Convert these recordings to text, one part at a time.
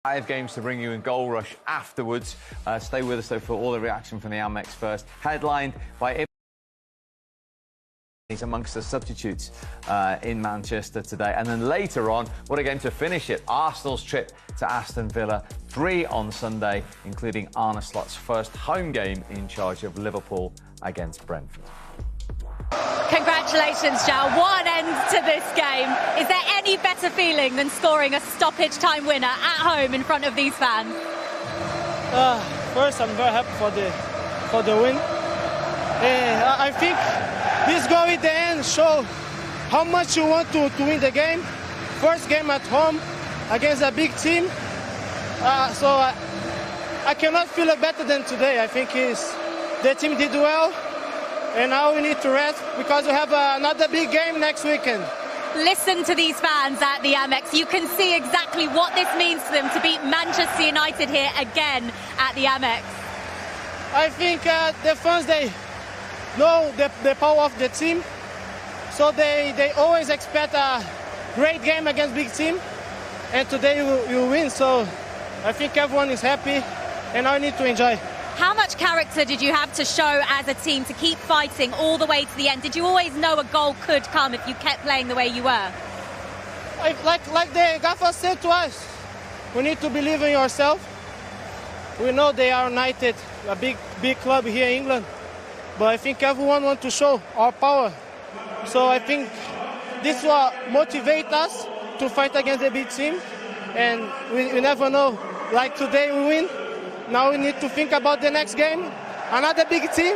5 games to bring you in Goal Rush afterwards. Stay with us, though, for all the reaction from the Amex first. Headlined by He's amongst the substitutes in Manchester today. And then later on, what a game to finish it. Arsenal's trip to Aston Villa. 3 on Sunday, including Arne Slot's first home game in charge of Liverpool against Brentford. Congratulations, João. What an end to this game. Is there any better feeling than scoring a stoppage time winner at home in front of these fans? First, I'm very happy for the win. I think this goal at the end shows how much you want to win the game. First game at home against a big team. So I cannot feel it better than today. I think the team did well. And now we need to rest because we have another big game next weekend. Listen to these fans at the Amex. You can see exactly what this means to them to beat Manchester United here again at the Amex. I think the fans, they know the power of the team. So they always expect a great game against big team. And today we win. So I think everyone is happy and I need to enjoy. How much character did you have to show as a team to keep fighting all the way to the end? Did you always know a goal could come if you kept playing the way you were? Like the gaffer said to us, we need to believe in yourself. We know they are United, a big club here in England, but I think everyone wants to show our power. So I think this will motivate us to fight against a big team, and we never know. Like today we win. Now we need to think about the next game, another big team,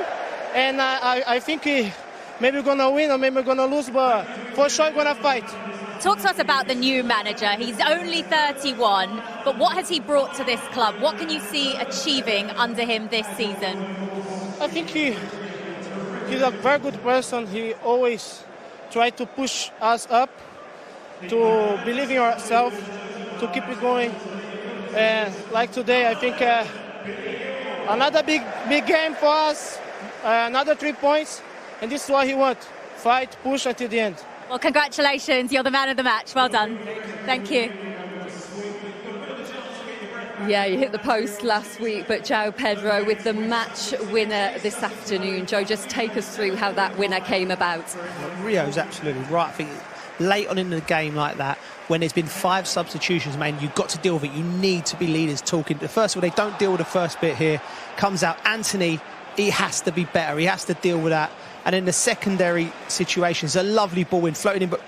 and I think maybe we're going to win or maybe we're going to lose, but for sure we're going to fight. Talk to us about the new manager. He's only 31, but what has he brought to this club? What can you see achieving under him this season? I think he's a very good person. He always tries to push us up, to believe in ourselves, to keep it going. And like today, I think another big game for us, another 3 points, and this is what he wants. Fight, push until the end. Well, congratulations. You're the man of the match. Well done. Thank you. Yeah, you hit the post last week, but João Pedro with the match winner this afternoon. Joe, just take us through how that winner came about. Rio's absolutely right. I think late on in the game like that, when there's been 5 substitutions, man, you've got to deal with it. You need to be leaders talking. First of all, they don't deal with the first bit here. Comes out Anthony, he has to be better. He has to deal with that. And in the secondary situations, a lovely ball in floating in, but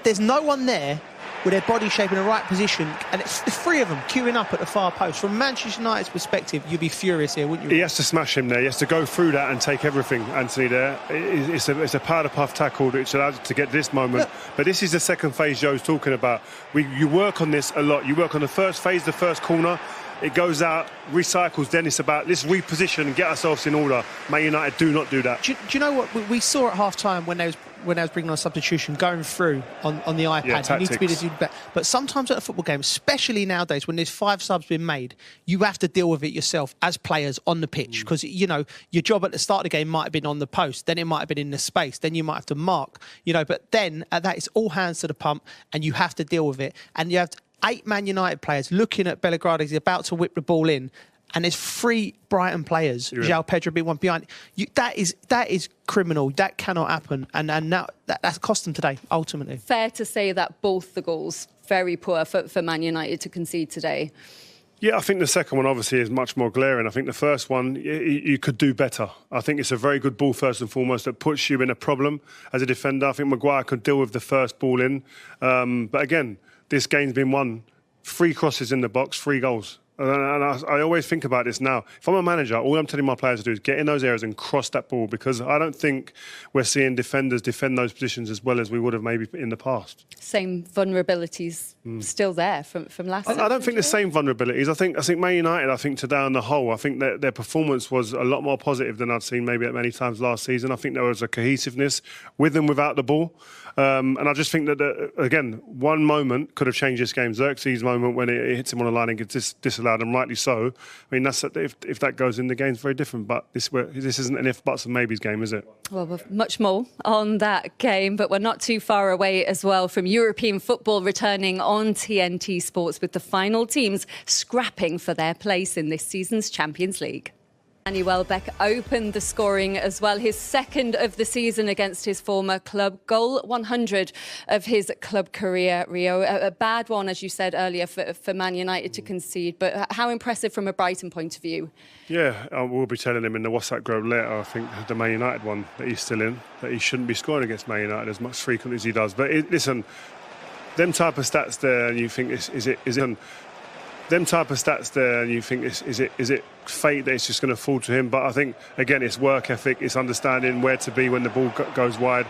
there's no one there with their body shape in the right position, and it's the 3 of them queuing up at the far post. From Manchester United's perspective, you'd be furious here, wouldn't you? He has to smash him there. He has to go through that and take everything, Anthony, there. It's a powder-puff tackle which allows you to get this moment. Look. But this is the second phase Joe's talking about. You work on this a lot. You work on the first phase, the first corner. It goes out, recycles, then it's about let's reposition and get ourselves in order. Man United do not do that. Do you know what we saw at half-time when they was bringing on substitution, going through on the iPad? Yeah, you need to be the better. But sometimes at a football game, especially nowadays when there's 5 subs being made, you have to deal with it yourself as players on the pitch, because you know your job at the start of the game might have been on the post, then it might have been in the space, then you might have to mark, but then at that it's all hands to the pump and you have to deal with it. And you have 8 Man United players looking at Belgrade as he's about to whip the ball in, and there's 3 Brighton players, João Pedro being one behind. That is criminal. That cannot happen, and now that's cost them today, ultimately. Fair to say that both the goals, very poor for Man United to concede today. Yeah, I think the second one obviously is much more glaring. I think the first one, you could do better. I think it's a very good ball first and foremost that puts you in a problem as a defender. I think Maguire could deal with the first ball in. But again, this game's been won. 3 crosses in the box, 3 goals. And I always think about this now. If I'm a manager, all I'm telling my players to do is get in those areas and cross that ball, because I don't think we're seeing defenders defend those positions as well as we would have maybe in the past. Same vulnerabilities still there from last season? I don't think the same vulnerabilities. I think Man United, today on the whole, I think their performance was a lot more positive than I'd seen maybe at many times last season. I think there was a cohesiveness with and without the ball. And I just think that, again, one moment could have changed this game. Xerxes' moment when it hits him on the line and gets disallowed. allowed, and rightly so. I mean, that's if that goes in, the game's very different. But this isn't an if, buts and maybes game, is it? Well, we've much more on that game, but we're not too far away as well from European football returning on TNT Sports with the final teams scrapping for their place in this season's Champions League. Danny Welbeck opened the scoring as well, his second of the season against his former club, goal 100 of his club career, Rio. A bad one, as you said earlier, for Man United to concede, but how impressive from a Brighton point of view? Yeah, I will be telling him in the WhatsApp group later, I think, the Man United one that he's still in, that he shouldn't be scoring against Man United as much frequently as he does. But listen, them type of stats there, and you think, is it them type of stats there, and you think, is it fate that it's just going to fall to him? But I think, again, it's work ethic, it's understanding where to be when the ball goes wide.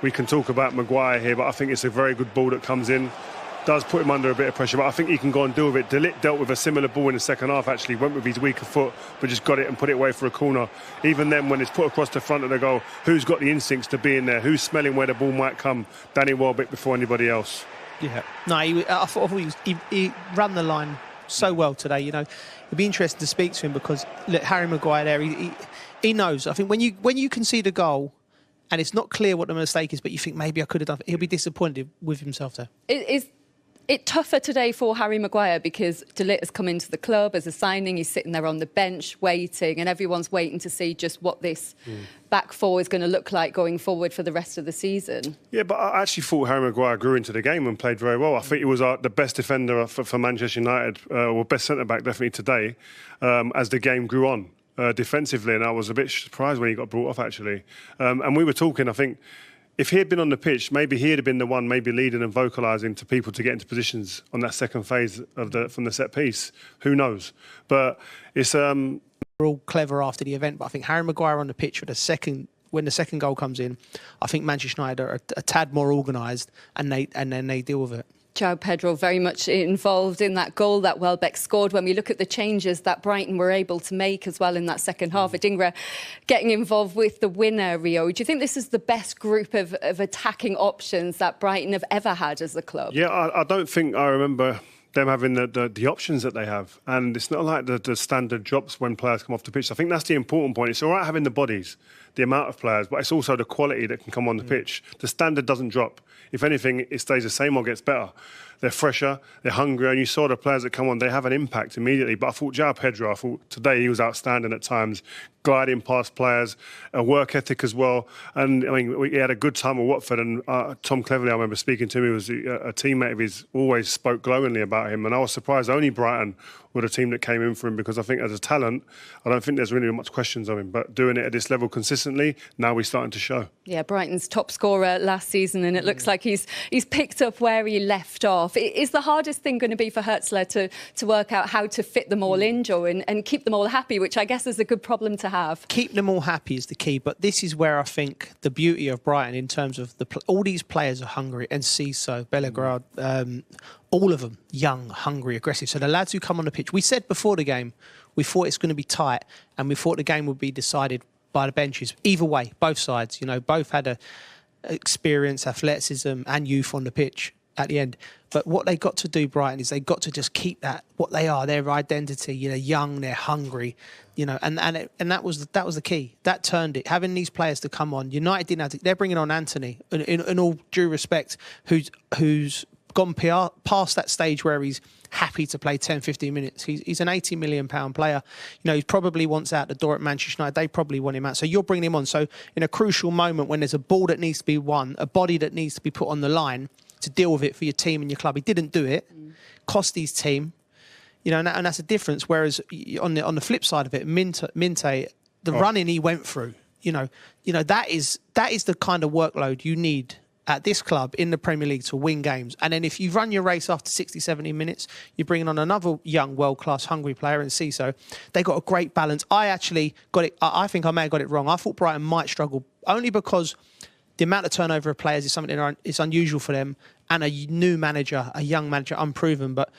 We can talk about Maguire here, but I think it's a very good ball that comes in. Does put him under a bit of pressure, but I think he can go and deal with it. De Ligt dealt with a similar ball in the second half, actually, went with his weaker foot, but just got it and put it away for a corner. Even then, when it's put across the front of the goal, who's got the instincts to be in there? Who's smelling where the ball might come? Danny Welbeck before anybody else. Yeah. No, I thought he ran the line so well today. You know, it'd be interesting to speak to him because look, Harry Maguire there, he knows. I think when you concede a goal and it's not clear what the mistake is, but you think maybe I could have done it, he'll be disappointed with himself there. Is it tougher today for Harry Maguire because De Ligt has come into the club as a signing? He's sitting there on the bench waiting, and everyone's waiting to see just what this back four is going to look like going forward for the rest of the season. Yeah, but I actually thought Harry Maguire grew into the game and played very well. I think he was the best defender for Manchester United, or best centre-back definitely today, as the game grew on defensively, and I was a bit surprised when he got brought off, actually. And we were talking, I think, if he had been on the pitch, maybe he'd have been the one maybe leading and vocalising to people to get into positions on that second phase of from the set piece. Who knows? But it's we're all clever after the event, but I think Harry Maguire on the pitch when the second goal comes in, I think Manchester United are a tad more organised, and then they deal with it. João Pedro very much involved in that goal that Welbeck scored. When we look at the changes that Brighton were able to make as well in that second half, Adingra getting involved with the winner, Rio. Do you think this is the best group of attacking options that Brighton have ever had as a club? Yeah, I don't think I remember them having the options that they have. And it's not like the standard drops when players come off the pitch. I think that's the important point. It's all right having the bodies, the amount of players, but it's also the quality that can come on the pitch. The standard doesn't drop. If anything, it stays the same or gets better. They're fresher, they're hungrier, and you saw the players that come on, they have an impact immediately. But I thought João Pedro, today he was outstanding at times, gliding past players, a work ethic as well. And I mean, he had a good time at Watford, and Tom Cleverley, I remember speaking to him, he was a teammate of his, always spoke glowingly about him. And I was surprised only Brighton were the team that came in for him, because I think as a talent, I don't think there's really much questions of him. But doing it at this level consistently, now we're starting to show. Yeah, Brighton's top scorer last season, and it looks like he's picked up where he left off. Is the hardest thing going to be for Hertzler to work out how to fit them all in, Joe, and keep them all happy, which I guess is a good problem to have? Keep them all happy is the key, but this is where I think the beauty of Brighton in terms of all these players are hungry, and Ciso, Bellegrade, all of them young, hungry, aggressive. So the lads who come on the pitch, we said before the game, we thought it's going to be tight, and we thought the game would be decided by the benches. Either way, both sides, both had experience, athleticism and youth on the pitch at the end. But what they got to do, Brighton, is they got to just keep that what they are, their identity. They're young, they're hungry, and that was the key. That turned it. Having these players to come on, United didn't have to. They're bringing on Anthony, in all due respect, who's gone past that stage where he's happy to play 10, 15 minutes. He's an £80 million player. He probably wants out the door at Manchester United. They probably want him out. So you're bringing him on. So in a crucial moment when there's a ball that needs to be won, a body that needs to be put on the line to deal with it for your team and your club, he didn't do it. Cost his team. And that's a difference. Whereas on the flip side of it, Minte, the running he went through, that is the kind of workload you need at this club in the Premier League to win games. And then if you run your race after 60, 70 minutes, you're bringing on another young, world-class, hungry player in Ciso. They got a great balance. I actually got it. I think I may have got it wrong. I thought Brighton might struggle only because the amount of turnover of players is something that is unusual for them, and a new manager, a young manager, unproven. But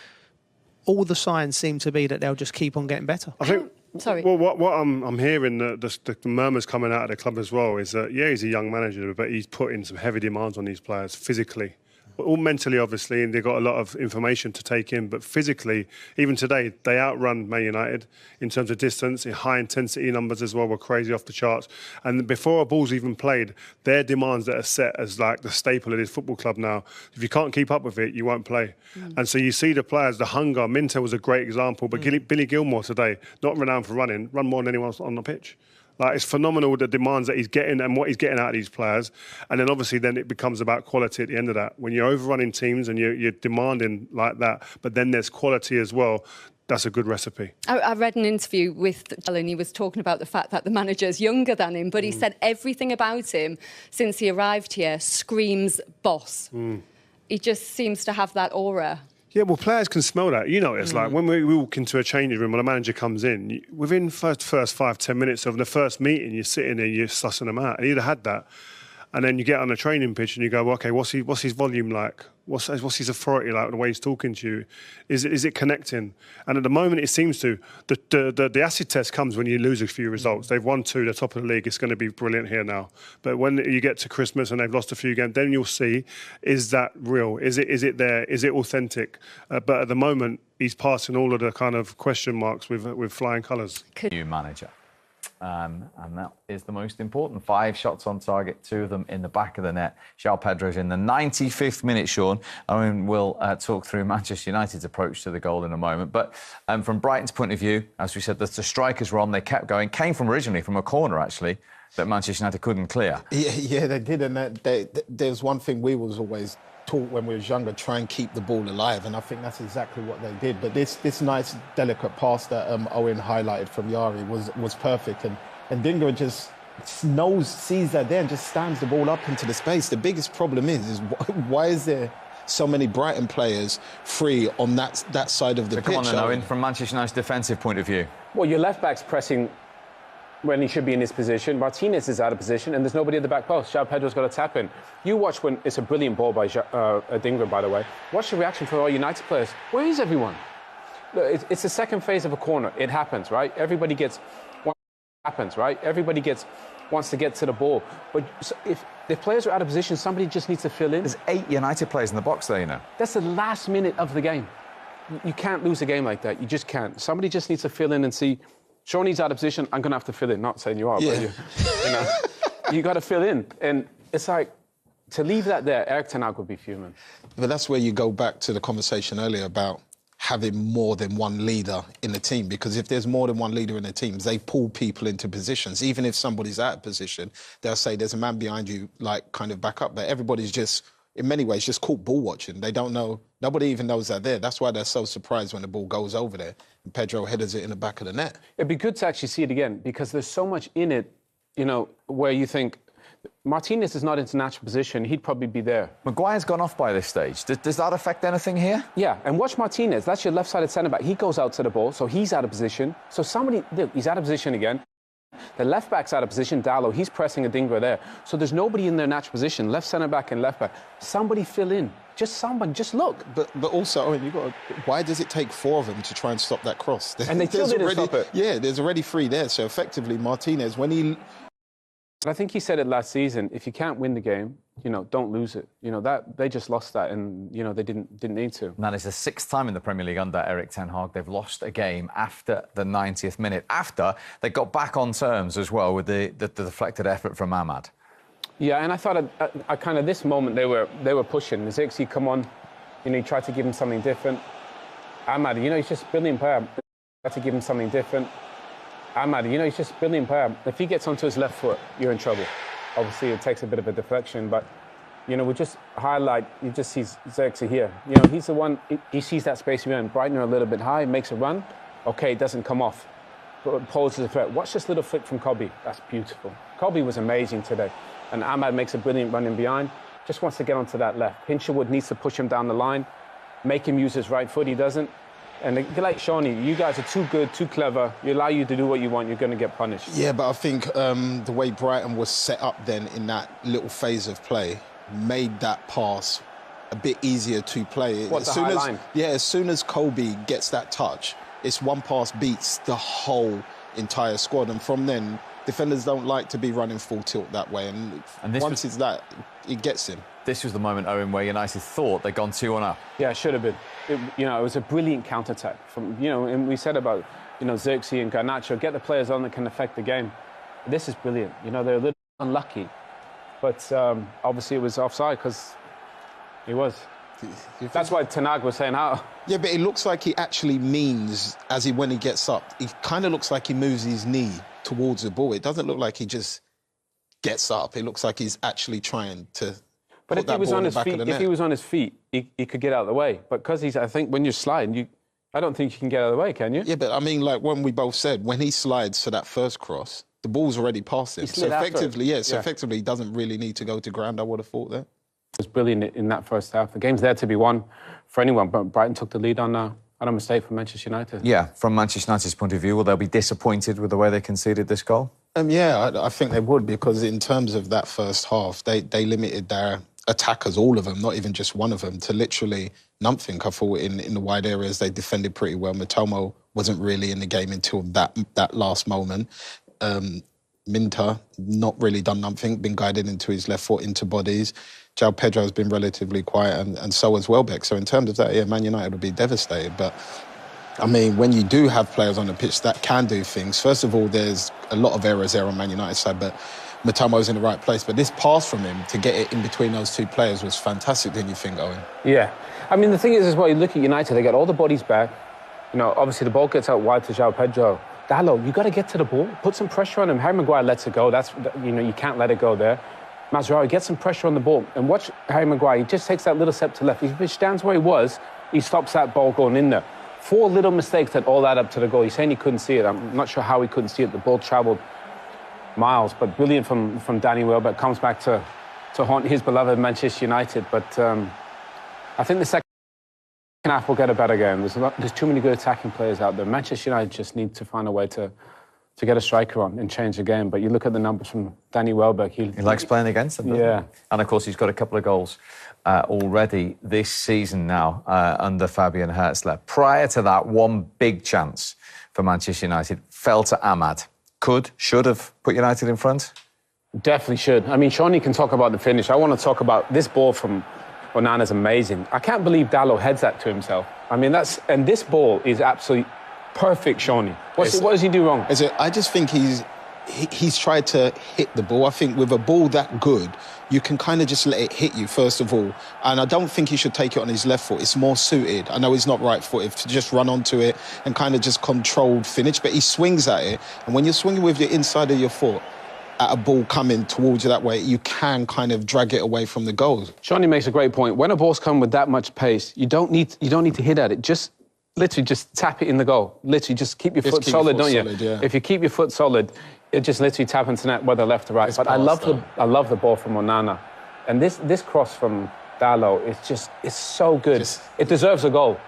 all the signs seem to be that they'll just keep on getting better. I think. Sorry. Well, what I'm hearing, the murmurs coming out of the club as well, is that, he's a young manager, but he's putting some heavy demands on these players physically. All mentally, obviously, and they've got a lot of information to take in. But physically, even today, they outrun Man United in terms of distance. In high intensity numbers as well were crazy off the charts. And before a ball's even played, their demands that are set as like the staple of this football club now. If you can't keep up with it, you won't play. And so you see the players, the hunger. Minter was a great example, but Billy Gilmore today, not renowned for running, run more than anyone else on the pitch. Like, it's phenomenal the demands that he's getting and what he's getting out of these players. And then obviously then it becomes about quality at the end of that. When you're overrunning teams and you're demanding like that, but then there's quality as well, that's a good recipe. I read an interview with Alan. He was talking about the fact that the manager's younger than him, but he said everything about him since he arrived here screams boss. He just seems to have that aura. Yeah, well, players can smell that. You know, it's like when we walk into a changing room, when a manager comes in, within first 5-10 minutes of the first meeting, you're sitting there, you're sussing them out. And he'd have had that. And then you get on the training pitch and you go, well, okay, what's his volume like? What's his authority like, the way he's talking to you? Is it connecting? And at the moment, it seems to. The acid test comes when you lose a few results. They've won 2, the top of the league. It's going to be brilliant here now. But when you get to Christmas and they've lost a few games, then you'll see, is that real? Is it there? Is it authentic? But at the moment, he's passing all of the kind of question marks with flying colours. New manager. And that is the most important. 5 shots on target, 2 of them in the back of the net. João Pedro's in the 95th minute, Sean. I mean, we'll talk through Manchester United's approach to the goal in a moment. But from Brighton's point of view, as we said, the strikers were on, they kept going. Came from originally from a corner, actually, that Manchester United couldn't clear. Yeah, they did. And there's one thing we was always taught when we was younger, try and keep the ball alive, and I think that's exactly what they did. But this nice delicate pass that Owen highlighted from Yari was perfect, and Dingra just sees that there and just stands the ball up into the space. The biggest problem is why is there so many Brighton players free on that side of the pitch? Come on then, Owen, from Manchester United's defensive point of view. Well, your left back's pressing when he should be in his position. Martinez is out of position, and there's nobody at the back post. João Pedro's got to tap in. You watch when it's a brilliant ball by Dingra, by the way. Watch the reaction for all United players. Where is everyone? Look, it's the second phase of a corner. It happens, right? Everybody wants to get to the ball. But if the players are out of position, somebody just needs to fill in. There's 8 United players in the box there, you know. That's the last minute of the game. You can't lose a game like that. You just can't. Somebody just needs to fill in and see. Shawnee's out of position, I'm going to have to fill in. Not saying you are, but you know, you got to fill in. And it's like, to leave that there, Erik ten Hag would be fuming. But that's where you go back to the conversation earlier about having more than one leader in the team, because if there's more than one leader in the team, they pull people into positions. Even if somebody's out of position, they'll say there's a man behind you, like, kind of back up. But everybody's just, in many ways, just caught ball watching. They don't know, nobody even knows they're there. That's why they're so surprised when the ball goes over there and Pedro headers it in the back of the net. It'd be good to actually see it again, because there's so much in it, you know, where you think, Martinez is not in natural position, he'd probably be there. Maguire's gone off by this stage. Does that affect anything here? Yeah, and watch Martinez, that's your left-sided centre-back. He goes out to the ball, so he's out of position. So he's out of position again. The left-back's out of position, Dalot, he's pressing Dingra there. So there's nobody in their natural position, left centre-back and left-back. Somebody fill in. Just somebody, just look. But also, why does it take 4 of them to try and stop that cross? And they still didn't stop it. Yeah, there's already 3 there. So effectively, Martinez, when he... I think he said it last season, if you can't win the game, you know, don't lose it. You know, that they just lost that, and, you know, they didn't need to. And that is the 6th time in the Premier League under Erik ten Hag they've lost a game after the 90th minute, after they got back on terms as well with the deflected effort from Ahmad. Yeah, and I thought at kind of this moment they were pushing. Zirkzee, come on, you know, he tried to give him something different. Ahmad, you know, he's just a brilliant player. Tried to give him something different. Ahmad, you know, he's just a brilliant player. If he gets onto his left foot, you're in trouble. Obviously, it takes a bit of a deflection, but, you know, we just highlight, you just see Zirkzee here. You know, he's the one, he sees that space here, and Brighton are a little bit high, makes a run. Okay, it doesn't come off, but poses a threat. Watch this little flick from Kobe. That's beautiful. Kobe was amazing today. And Ahmad makes a brilliant run in behind. Just wants to get onto that left. Hinshelwood needs to push him down the line, make him use his right foot. He doesn't. And like Shawnee, you guys are too good, too clever. You allow you to do what you want, you're going to get punished. Yeah, but I think the way Brighton was set up then in that little phase of play made that pass a bit easier to play. What, the high line? Yeah, as soon as Kobe gets that touch, it's one pass beats the whole entire squad. And from then, defenders don't like to be running full tilt that way. And once it's that, it gets him. This was the moment, Owen, where United thought they'd gone 2-1 up. Yeah, it should have been. It was a brilliant counter-attack. And we said about, Xerxes and Garnacho, get the players on that can affect the game. This is brilliant. They're a little unlucky. But obviously it was offside because he was. That's why Tanag was saying how. Yeah, but it looks like he actually means, when he gets up, it kind of looks like he moves his knee towards the ball. It doesn't look like he just gets up. It looks like he's actually trying to. But if he was on his feet, he could get out of the way. But because I think when you're sliding, I don't think you can get out of the way, can you? Yeah, but I mean, like when we both said, when he slides to that first cross, the ball's already past him. So effectively, effectively, he doesn't really need to go to ground, I would have thought there. It was brilliant in that first half. The game's there to be won for anyone, but Brighton took the lead on a mistake from Manchester United. Yeah, from Manchester United's point of view, will they be disappointed with the way they conceded this goal? Yeah, I think they would, because in terms of that first half, they limited their attackers, all of them, not even just one of them, to literally nothing. I thought in the wide areas they defended pretty well. Matomo wasn't really in the game until that last moment. Minter, not really done nothing, been guided into his left foot, into bodies. João Pedro has been relatively quiet, and so has Welbeck. So in terms of that, yeah, Man United would be devastated. But, I mean, when you do have players on the pitch that can do things, first of all, there's a lot of errors there on Man United's side, but Matomo's in the right place. But this pass from him to get it in between those two players was fantastic, didn't you think, Owen? Yeah. I mean, the thing is as well, you look at United, they get all the bodies back. Obviously the ball gets out wide to João Pedro. Dalot, you got to get to the ball, put some pressure on him. Harry Maguire lets it go. You can't let it go there. Mazraoui gets some pressure on the ball. And watch Harry Maguire, he just takes that little step to left. If he stands where he was, he stops that ball going in there. 4 little mistakes that all add up to the goal. He's saying he couldn't see it. I'm not sure how he couldn't see it. The ball travelled miles, but brilliant from Danny Welbeck. Comes back to haunt his beloved Manchester United. But I think the second half will get a better game. There's too many good attacking players out there. Manchester United just need to find a way to get a striker on and change the game. But you look at the numbers from Danny Welbeck. He likes playing against them, doesn't he? And, of course, he's got a couple of goals already this season now under Fabian Hertzler. Prior to that, one big chance for Manchester United fell to Ahmad. Should have put United in front? Definitely should. I mean, Shawnee can talk about the finish. I want to talk about this ball from Onana's amazing. I can't believe Dalot heads that to himself. I mean, and this ball is absolutely perfect, Shawnee. What does he do wrong? I just think he's tried to hit the ball. I think with a ball that good, you can kind of just let it hit you, first of all. And I don't think he should take it on his left foot. It's more suited. I know he's not right-footed, to just run onto it and kind of just controlled finish. But he swings at it. And when you're swinging with the inside of your foot at a ball coming towards you that way, you can kind of drag it away from the goal. Shawnee makes a great point. When a ball's come with that much pace, you don't need to hit at it. Just literally just tap it in the goal. Literally just keep your foot solid, don't you? Yeah. If you keep your foot solid, it just literally tap into net, whether left or right. But I love the ball from Onana. And this cross from Dalot it's so good. It deserves a goal.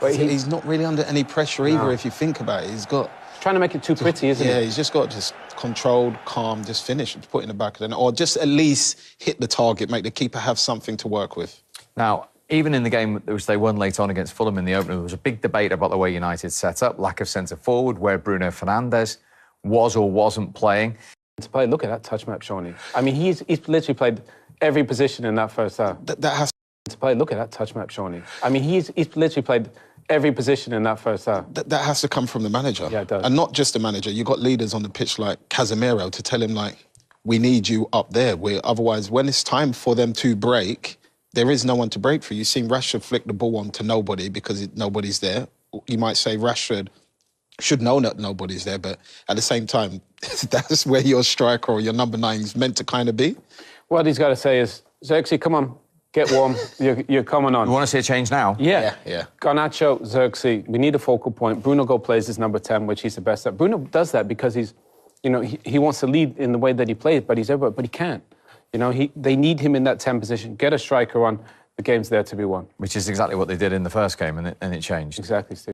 But he's not really under any pressure either, if you think about it. He's trying to make it too pretty, isn't he? Yeah, he's just got just controlled, calm, just finish, put in the back of the net, or just at least hit the target, make the keeper have something to work with. Now, even in the game which they won late on against Fulham in the opener, there was a big debate about the way United set up, lack of centre-forward, where Bruno Fernandes was or wasn't playing. To play, look at that touch map, Shawnee. I mean, he's literally played every position in that first half. That has to play, look at that touch map, Shawnee. I mean, he's literally played every position in that first half. That has to come from the manager. Yeah, it does. And not just the manager. You've got leaders on the pitch like Casemiro to tell him, like, we need you up there. Otherwise, when it's time for them to break, there is no one to break for. You've seen Rashford flick the ball on to nobody because nobody's there. You might say Rashford should know that nobody's there, but at the same time, that's where your striker or your number 9 is meant to kind of be. What he's got to say is, Xerxes, come on, get warm. You're coming on. You want to see a change now? Yeah. Garnacho, Xerxes, we need a focal point. Bruno plays as number 10, which he's the best at. Bruno does that because he wants to lead in the way that he plays, but he can't. They need him in that 10 position. Get a striker on. The game's there to be won. Which is exactly what they did in the first game, and it changed. Exactly, Steve.